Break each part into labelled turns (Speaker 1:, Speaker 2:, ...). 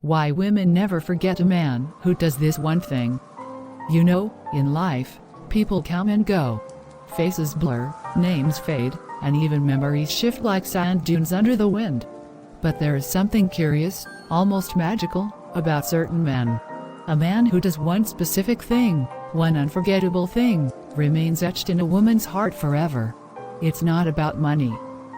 Speaker 1: Why women never forget a man who does this one thing. You know, in life, people come and go. Faces blur, names fade, and even memories shift like sand dunes under the wind. But there is something curious, almost magical, about certain men. A man who does one specific thing, one unforgettable thing, remains etched in a woman's heart forever. It's not about money.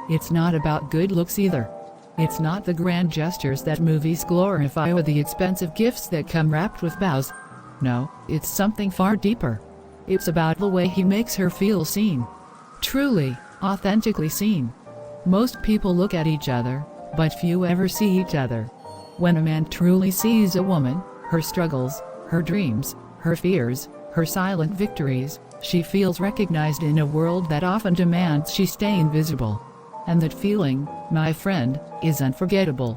Speaker 1: It's not about good looks either. It's not the grand gestures that movies glorify or the expensive gifts that come wrapped with vows. No, it's something far deeper. It's about the way he makes her feel seen. Truly, authentically seen. Most people look at each other, but few ever see each other. When a man truly sees a woman, her struggles, her dreams, her fears, her silent victories, she feels recognized in a world that often demands she stay invisible. And that feeling, my friend, is unforgettable.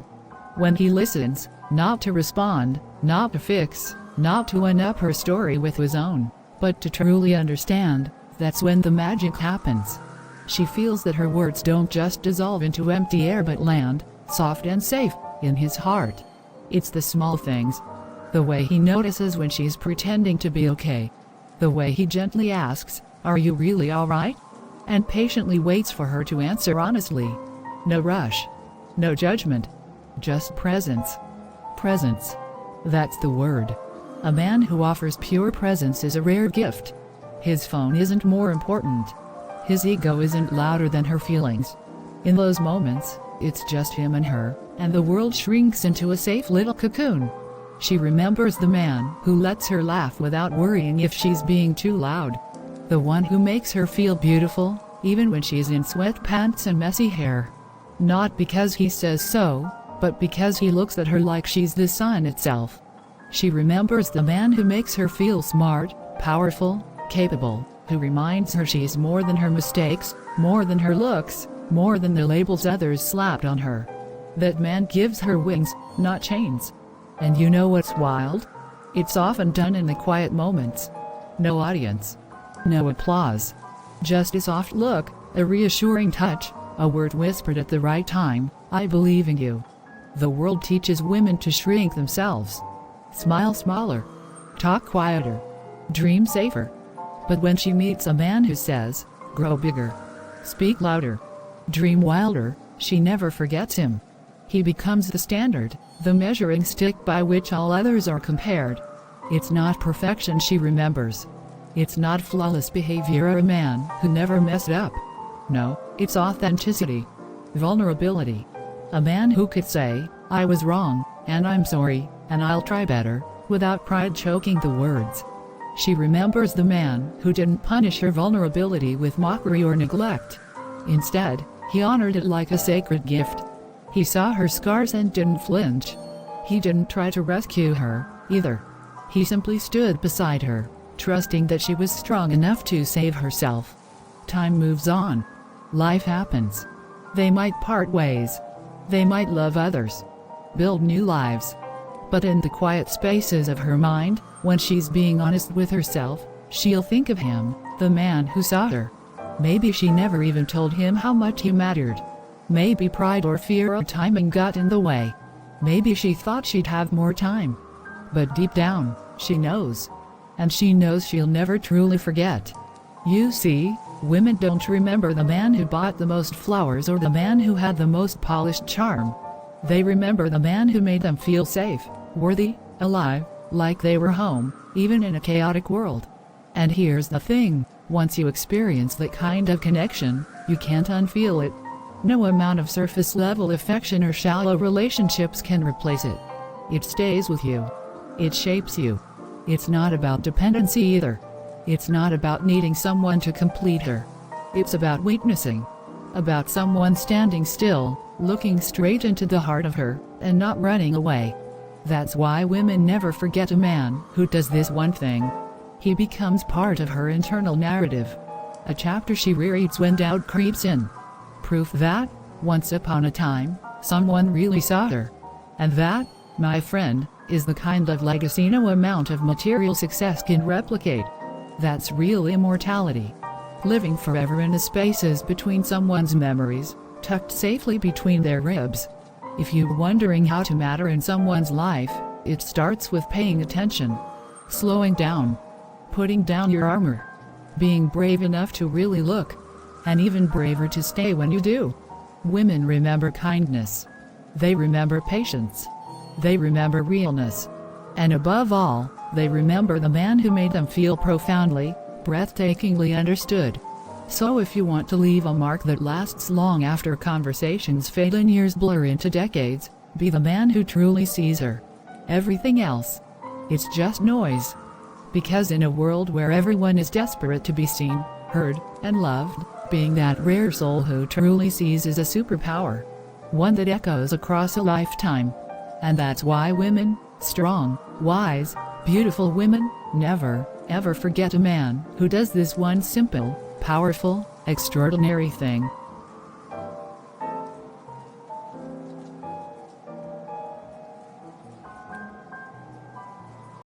Speaker 1: When he listens, not to respond, not to fix, not to one-up her story with his own, but to truly understand, that's when the magic happens. She feels that her words don't just dissolve into empty air but land, soft and safe, in his heart. It's the small things. The way he notices when she's pretending to be okay. The way he gently asks, "Are you really alright?" and patiently waits for her to answer honestly. No rush. No judgment. Just presence. Presence. That's the word. A man who offers pure presence is a rare gift. His phone isn't more important. His ego isn't louder than her feelings. In those moments, it's just him and her, and the world shrinks into a safe little cocoon. She remembers the man who lets her laugh without worrying if she's being too loud. The one who makes her feel beautiful, even when she's in sweatpants and messy hair. Not because he says so, but because he looks at her like she's the sun itself. She remembers the man who makes her feel smart, powerful, capable, who reminds her she's more than her mistakes, more than her looks, more than the labels others slapped on her. That man gives her wings, not chains. And you know what's wild? It's often done in the quiet moments. No audience. No applause. Just a soft look, a reassuring touch, a word whispered at the right time, "I believe in you." The world teaches women to shrink themselves. Smile smaller. Talk quieter. Dream safer. But when she meets a man who says, "Grow bigger. Speak louder. Dream wilder," she never forgets him. He becomes the standard, the measuring stick by which all others are compared. It's not perfection she remembers. It's not flawless behavior or a man who never messed up. No, it's authenticity. Vulnerability. A man who could say, "I was wrong, and I'm sorry, and I'll try better," without pride choking the words. She remembers the man who didn't punish her vulnerability with mockery or neglect. Instead, he honored it like a sacred gift. He saw her scars and didn't flinch. He didn't try to rescue her, either. He simply stood beside her, trusting that she was strong enough to save herself. Time moves on. Life happens. They might part ways. They might love others. Build new lives. But in the quiet spaces of her mind, when she's being honest with herself, she'll think of him, the man who saw her. Maybe she never even told him how much he mattered. Maybe pride or fear or timing got in the way. Maybe she thought she'd have more time. But deep down, she knows. And she knows she'll never truly forget. You see, women don't remember the man who bought the most flowers or the man who had the most polished charm. They remember the man who made them feel safe, worthy, alive, like they were home, even in a chaotic world. And here's the thing, once you experience that kind of connection, you can't unfeel it. No amount of surface-level affection or shallow relationships can replace it. It stays with you. It shapes you. It's not about dependency either. It's not about needing someone to complete her. It's about witnessing. About someone standing still, looking straight into the heart of her, and not running away. That's why women never forget a man who does this one thing. He becomes part of her internal narrative. A chapter she rereads when doubt creeps in. Proof that, once upon a time, someone really saw her. And that, my friend, is the kind of legacy no amount of material success can replicate. That's real immortality. Living forever in the spaces between someone's memories, tucked safely between their ribs. If you're wondering how to matter in someone's life, it starts with paying attention, slowing down, putting down your armor, being brave enough to really look, and even braver to stay when you do. Women remember kindness. They remember patience. They remember realness. And above all, they remember the man who made them feel profoundly, breathtakingly understood. So if you want to leave a mark that lasts long after conversations fade and years blur into decades, be the man who truly sees her. Everything else, it's just noise. Because in a world where everyone is desperate to be seen, heard, and loved, being that rare soul who truly sees is a superpower. One that echoes across a lifetime. And that's why women, strong, wise, beautiful women, never, ever forget a man who does this one simple, powerful, extraordinary thing.